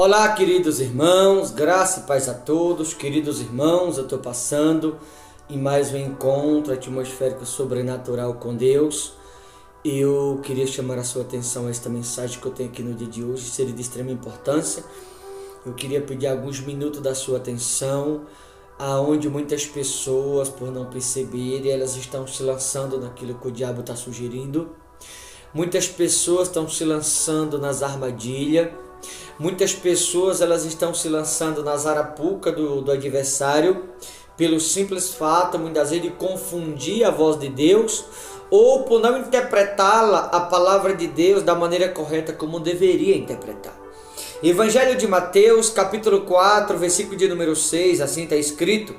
Olá, queridos irmãos, graça e paz a todos. Queridos irmãos, eu estou passando em mais um encontro atmosférico sobrenatural com Deus. Eu queria chamar a sua atenção a esta mensagem que eu tenho aqui no dia de hoje, seria de extrema importância. Eu queria pedir alguns minutos da sua atenção, aonde muitas pessoas, por não perceberem, elas estão se lançando naquilo que o diabo está sugerindo. Muitas pessoas estão se lançando nas armadilhas. Muitas pessoas elas estão se lançando nas arapucas do adversário pelo simples fato, muitas vezes, de confundir a voz de Deus ou por não interpretá-la, a palavra de Deus, da maneira correta como deveria interpretar. Evangelho de Mateus, capítulo 4, versículo de número 6, assim está escrito: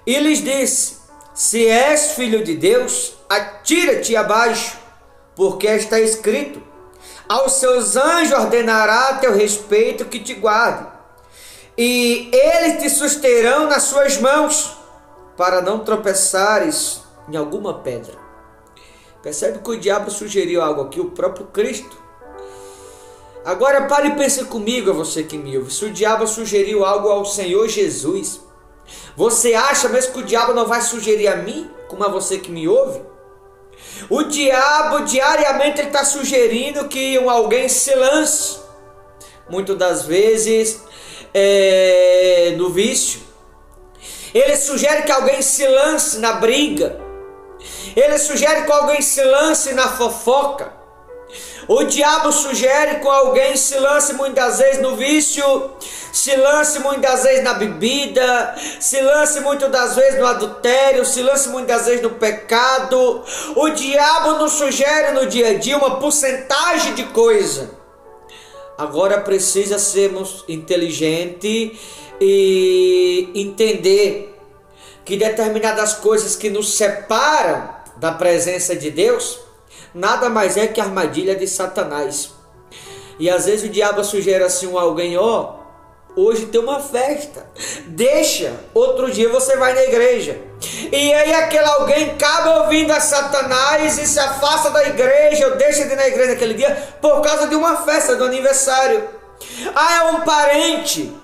E lhes disse: Se és filho de Deus, atira-te abaixo, porque está escrito: Aos seus anjos ordenará a teu respeito que te guarde, e eles te susterão nas suas mãos, para não tropeçares em alguma pedra. Percebe que o diabo sugeriu algo aqui, o próprio Cristo. Agora pare e pense comigo, a você que me ouve. Se o diabo sugeriu algo ao Senhor Jesus, você acha mesmo que o diabo não vai sugerir a mim, como a você que me ouve? O diabo diariamente está sugerindo que alguém se lance, muitas das vezes no vício. Ele sugere que alguém se lance na briga. Ele sugere que alguém se lance na fofoca. O diabo sugere que alguém se lance muitas vezes no vício, se lance muitas vezes na bebida, se lance muitas das vezes no adultério, se lance muitas vezes no pecado. O diabo nos sugere no dia a dia uma porcentagem de coisa. Agora precisa sermos inteligentes e entender que determinadas coisas que nos separam da presença de Deus nada mais é que a armadilha de Satanás. E às vezes o diabo sugere assim a alguém: hoje tem uma festa, deixa, outro dia você vai na igreja. E aí aquele alguém acaba ouvindo a Satanás e se afasta da igreja, ou deixa de ir na igreja naquele dia por causa de uma festa, do aniversário. É um parente.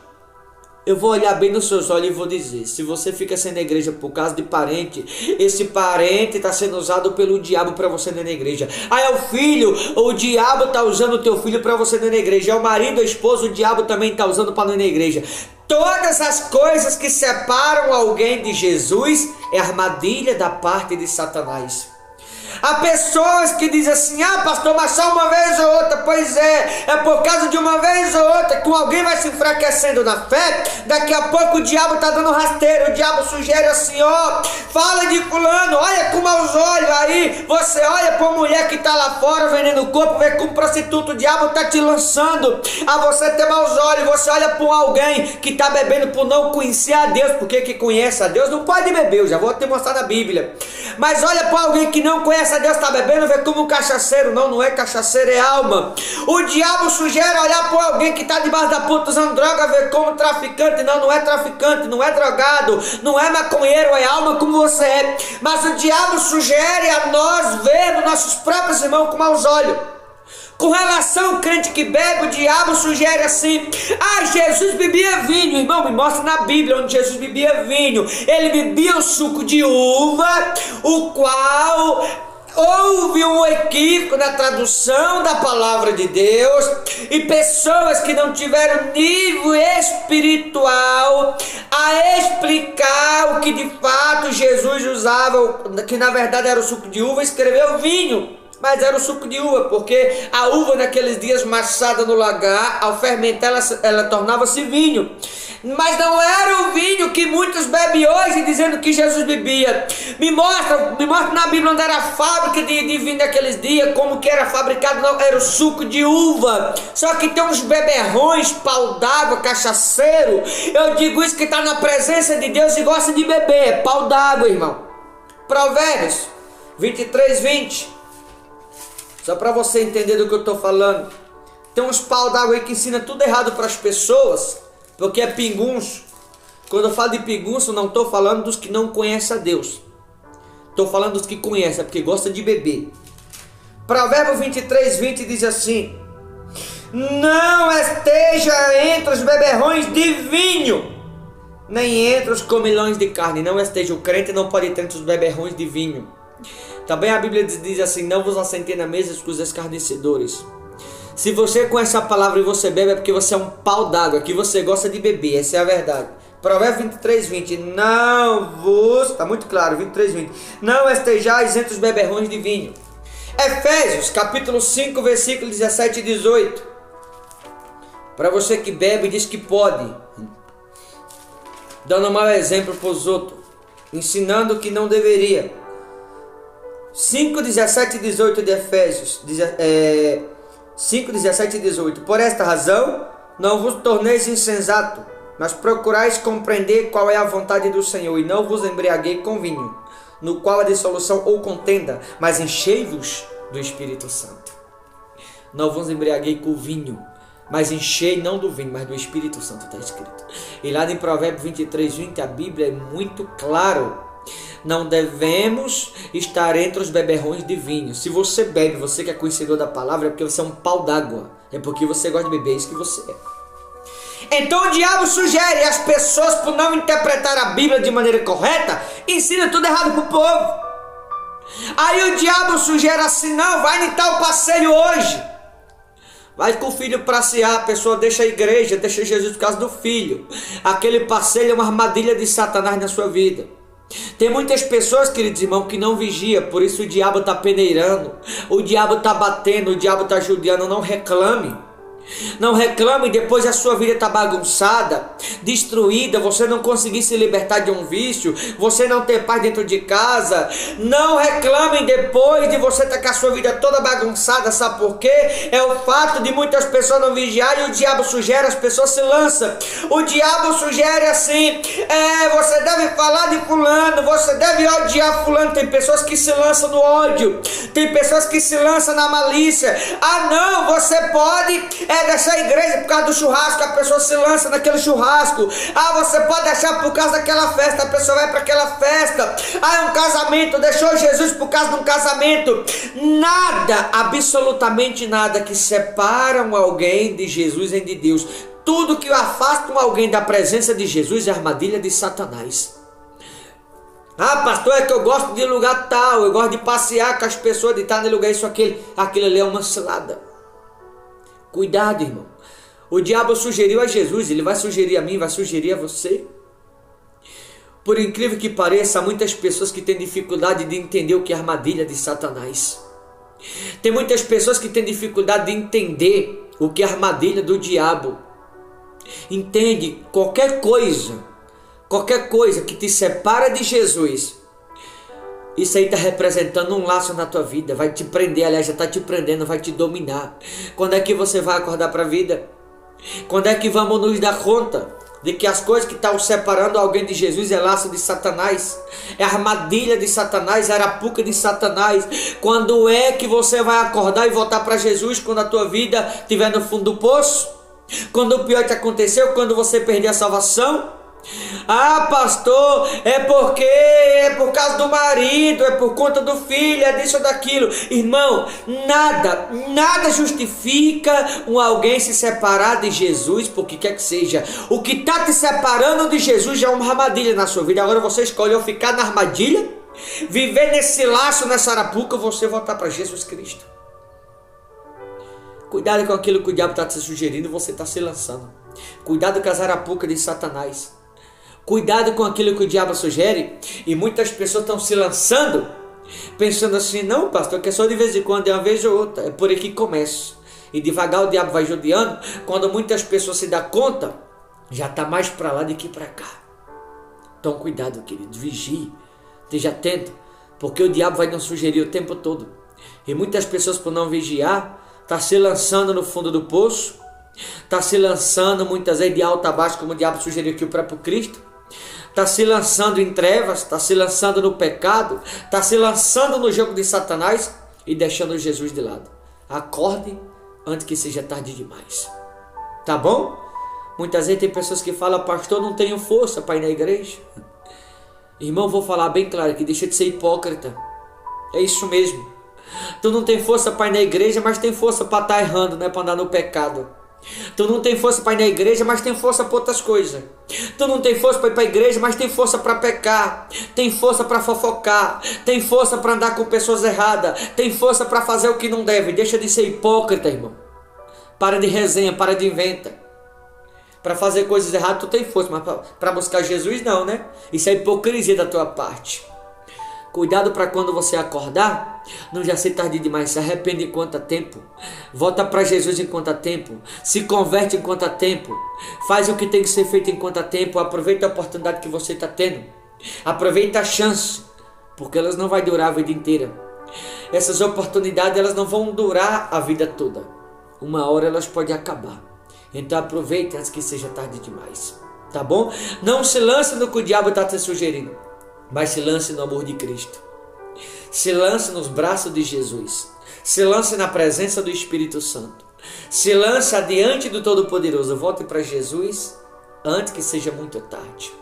Eu vou olhar bem nos seus olhos e vou dizer: se você fica sem na igreja por causa de parente, esse parente está sendo usado pelo diabo para você ir na igreja. É o filho, o diabo está usando o teu filho para você ir na igreja. É o marido, a esposa, o diabo também está usando para ir na igreja. Todas as coisas que separam alguém de Jesus é armadilha da parte de Satanás. Há pessoas que dizem assim: pastor, mas só uma vez ou outra. Pois é por causa de uma vez ou outra que alguém vai se enfraquecendo na fé. Daqui a pouco o diabo está dando rasteiro. O diabo sugere assim: fala de fulano, olha com maus olhos. Aí você olha para uma mulher que está lá fora vendendo o corpo, vê como prostituta. O diabo está te lançando a você ter maus olhos. Você olha para alguém que está bebendo por não conhecer a Deus, porque que conhece a Deus não pode beber. Eu já vou te mostrar na Bíblia. Mas olha para alguém que não conhece a Deus, está bebendo, vê como um cachaceiro. Não é cachaceiro, é alma. O diabo sugere olhar para alguém que está debaixo da puta usando droga, ver como traficante. Não é traficante, não é drogado, não é maconheiro, é alma como você é. Mas o diabo sugere a nós vermos nossos próprios irmãos com maus olhos. Com relação ao crente que bebe, o diabo sugere assim: Jesus bebia vinho. Irmão, me mostra na Bíblia onde Jesus bebia vinho. Ele bebia o suco de uva, o qual houve um equívoco na tradução da palavra de Deus, e pessoas que não tiveram nível espiritual a explicar o que de fato Jesus usava, que na verdade era o suco de uva, escreveu vinho. Mas era o suco de uva, porque a uva naqueles dias maçada no lagar, ao fermentar ela tornava-se vinho. Mas não era o vinho que muitos bebem hoje, dizendo que Jesus bebia. Me mostra na Bíblia onde era a fábrica de vinho naqueles dias, como que era fabricado. Não, era o suco de uva. Só que tem uns beberrões, pau d'água, cachaceiro. Eu digo isso que está na presença de Deus e gosta de beber, é pau d'água, irmão. Provérbios 23:20. Só para você entender do que eu estou falando. Tem uns pau d'água aí que ensina tudo errado para as pessoas, porque é pingunço. Quando eu falo de pingunço, não estou falando dos que não conhecem a Deus. Estou falando dos que conhecem, porque gosta de beber. Provérbio 23:20 diz assim: não esteja entre os beberrões de vinho, nem entre os comilões de carne. Não esteja, o crente não pode estar entre os beberrões de vinho. Também a Bíblia diz assim: não vos assentei na mesa com os escarnecedores. Se você conhece a palavra e você bebe, é porque você é um pau d'água, que você gosta de beber, essa é a verdade. Provérbios 23, 20, está muito claro, 23, 20, não estejais entre os beberrões de vinho. Efésios, capítulo 5, versículo 17 e 18, para você que bebe e diz que pode, dando um mau exemplo para os outros, ensinando que não deveria. 5, 17 e 18 de Efésios, 5, 17 e 18, por esta razão, não vos torneis insensato, mas procurais compreender qual é a vontade do Senhor, e não vos embriaguei com vinho, no qual há dissolução ou contenda, mas enchei-vos do Espírito Santo. Não vos embriaguei com vinho, mas enchei não do vinho, mas do Espírito Santo, está escrito. E lá em Provérbios 23, 20, a Bíblia é muito claro. Não devemos estar entre os beberrões de vinho. Se você bebe, você que é conhecedor da palavra, é porque você é um pau d'água. É porque você gosta de beber, é isso que você é. Então o diabo sugere as pessoas, por não interpretar a Bíblia de maneira correta, ensina tudo errado pro povo. Aí o diabo sugere assim: não, vai em tal passeio hoje. Vai com o filho passear, a pessoa deixa a igreja, deixa Jesus por causa do filho. Aquele passeio é uma armadilha de Satanás na sua vida. Tem muitas pessoas, queridos irmãos, que não vigia, por isso o diabo está peneirando, o diabo está batendo, o diabo está judiando. Não reclame. Não reclame depois a sua vida está bagunçada, destruída, você não conseguir se libertar de um vício, você não ter paz dentro de casa. Não reclame depois de você estar com a sua vida toda bagunçada. Sabe por quê? É o fato de muitas pessoas não vigiarem, e o diabo sugere, as pessoas se lançam. O diabo sugere assim: você deve falar de fulano, você deve odiar fulano. Tem pessoas que se lançam no ódio, tem pessoas que se lançam na malícia. Ah não, você pode deixar a igreja por causa do churrasco, a pessoa se lança naquele churrasco. Ah, você pode deixar por causa daquela festa, a pessoa vai para aquela festa. Ah, é um casamento, deixou Jesus por causa de um casamento. Nada, absolutamente nada que separa alguém de Jesus e de Deus. Tudo que afasta alguém da presença de Jesus é armadilha de Satanás. Ah, pastor, é que eu gosto de lugar tal, eu gosto de passear com as pessoas, de estar no lugar isso, aquele ali é uma cilada. Cuidado, irmão. O diabo sugeriu a Jesus, ele vai sugerir a mim, vai sugerir a você. Por incrível que pareça, há muitas pessoas que têm dificuldade de entender o que é armadilha de Satanás. Tem muitas pessoas que têm dificuldade de entender o que é armadilha do diabo. Entende? Qualquer coisa que te separa de Jesus, isso aí está representando um laço na tua vida, vai te prender, aliás já está te prendendo, vai te dominar. Quando é que você vai acordar para a vida? Quando é que vamos nos dar conta de que as coisas que estão separando alguém de Jesus é laço de Satanás, é armadilha de Satanás, é arapuca de Satanás? Quando é que você vai acordar e voltar para Jesus? Quando a tua vida estiver no fundo do poço? Quando o pior te aconteceu? Quando você perder a salvação? Ah, pastor, é por causa do marido, é por conta do filho, é disso ou daquilo. Irmão, nada justifica alguém se separar de Jesus, porque quer que seja. O que está te separando de Jesus já é uma armadilha na sua vida. Agora você escolheu ficar na armadilha, viver nesse laço, nessa arapuca, ou você voltar para Jesus Cristo. Cuidado com aquilo que o diabo está te sugerindo, você está se lançando. Cuidado com as arapucas de Satanás. Cuidado com aquilo que o diabo sugere. E muitas pessoas estão se lançando, pensando assim: não, pastor, que é só de vez em quando, é uma vez ou outra. É por aí que começa. E devagar o diabo vai judiando. Quando muitas pessoas se dão conta, já está mais para lá do que para cá. Então cuidado, querido, vigie, esteja atento, porque o diabo vai nos sugerir o tempo todo. E muitas pessoas, por não vigiar, estão se lançando no fundo do poço. Está se lançando muitas vezes de alto a baixo, como o diabo sugeriu aqui o próprio Cristo. Está se lançando em trevas, está se lançando no pecado, está se lançando no jogo de Satanás e deixando Jesus de lado. Acorde antes que seja tarde demais. Tá bom? Muitas vezes tem pessoas que falam: pastor, não tenho força para ir na igreja. Irmão, vou falar bem claro aqui, deixa de ser hipócrita. É isso mesmo. Tu não tem força para ir na igreja, mas tem força para estar errando, né? Para andar no pecado. Tu não tem força para ir na igreja, mas tem força para outras coisas. Tu não tem força para ir para a igreja, mas tem força para pecar. Tem força para fofocar. Tem força para andar com pessoas erradas. Tem força para fazer o que não deve. Deixa de ser hipócrita, irmão. Para de resenha, para de inventa. Para fazer coisas erradas tu tem força, mas para buscar Jesus não, né? Isso é hipocrisia da tua parte. Cuidado para quando você acordar, não já ser tarde demais, se arrepende enquanto há tempo. Volta para Jesus enquanto há tempo. Se converte enquanto há tempo. Faz o que tem que ser feito enquanto há tempo. Aproveita a oportunidade que você está tendo. Aproveita a chance, porque elas não vão durar a vida inteira. Essas oportunidades elas não vão durar a vida toda. Uma hora elas podem acabar. Então aproveite antes que seja tarde demais. Tá bom? Não se lance no que o diabo está te sugerindo, mas se lance no amor de Cristo. Se lance nos braços de Jesus. Se lance na presença do Espírito Santo. Se lance adiante do Todo-Poderoso. Volte para Jesus antes que seja muito tarde.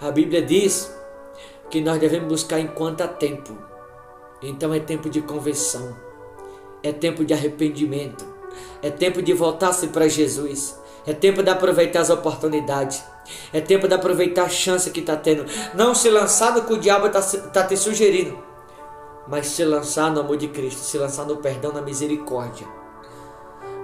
A Bíblia diz que nós devemos buscar enquanto há tempo. Então é tempo de conversão. É tempo de arrependimento. É tempo de voltar-se para Jesus. É tempo de aproveitar as oportunidades. É tempo de aproveitar a chance que está tendo. Não se lançar no que o diabo está te sugerindo, mas se lançar no amor de Cristo. Se lançar no perdão, na misericórdia.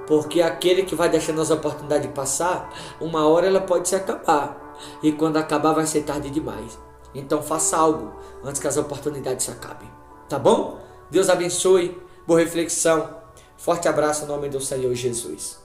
Porque aquele que vai deixando as oportunidades passar, uma hora ela pode se acabar. E quando acabar vai ser tarde demais. Então faça algo antes que as oportunidades se acabem. Tá bom? Deus abençoe. Boa reflexão. Forte abraço em nome do Senhor Jesus.